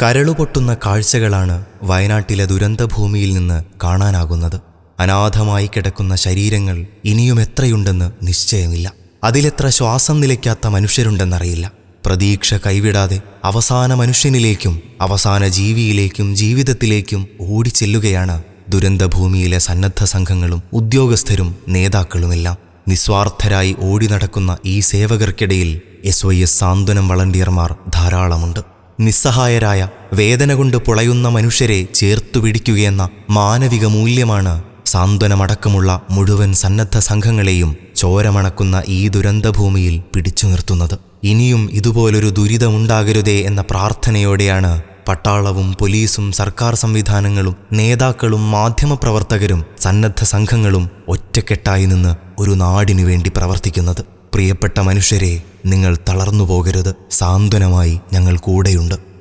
കരളുപൊട്ടുന്ന കാഴ്ചകളാണ് വയനാട്ടിലെ ദുരന്തഭൂമിയിൽ നിന്ന് കാണാനാകുന്നത്. അനാഥമായി കിടക്കുന്ന ശരീരങ്ങൾ ഇനിയും എത്രയുണ്ടെന്ന് നിശ്ചയമില്ല. അതിലെത്ര ശ്വാസം നിലയ്ക്കാത്ത മനുഷ്യരുണ്ടെന്നറിയില്ല. പ്രതീക്ഷ കൈവിടാതെ അവസാന മനുഷ്യനിലേക്കും അവസാന ജീവിയിലേക്കും ജീവിതത്തിലേക്കും ഓടിച്ചെല്ലുകയാണ് ദുരന്തഭൂമിയിലെ സന്നദ്ധ സംഘങ്ങളും ഉദ്യോഗസ്ഥരും നേതാക്കളുമെല്ലാം. നിസ്വാർത്ഥരായി ഓടി നടക്കുന്ന ഈ സേവകർക്കിടയിൽ SYS സാന്ത്വനം വളണ്ടിയർമാർ ധാരാളമുണ്ട്. നിസ്സഹായരായ വേദന കൊണ്ട് പുളയുന്ന മനുഷ്യരെ ചേർത്തുപിടിക്കുകയെന്ന മാനവിക മൂല്യമാണ് സാന്ത്വനമടക്കമുള്ള മുഴുവൻ സന്നദ്ധ സംഘങ്ങളെയും ചോരമണക്കുന്ന ഈ ദുരന്തഭൂമിയിൽ പിടിച്ചു നിർത്തുന്നത്. ഇനിയും ഇതുപോലൊരു ദുരിതമുണ്ടാകരുതേ എന്ന പ്രാർത്ഥനയോടെയാണ് പട്ടാളവും പോലീസും സർക്കാർ സംവിധാനങ്ങളും നേതാക്കളും മാധ്യമപ്രവർത്തകരും സന്നദ്ധ സംഘങ്ങളും ഒറ്റക്കെട്ടായി നിന്ന് ഒരു നാടിനു വേണ്ടി പ്രവർത്തിക്കുന്നത്. പ്രിയപ്പെട്ട മനുഷ്യരെ, നിങ്ങൾ തളർന്നു പോകരുത്. സാന്ത്വനമായി ഞങ്ങൾ കൂടെയുണ്ട്.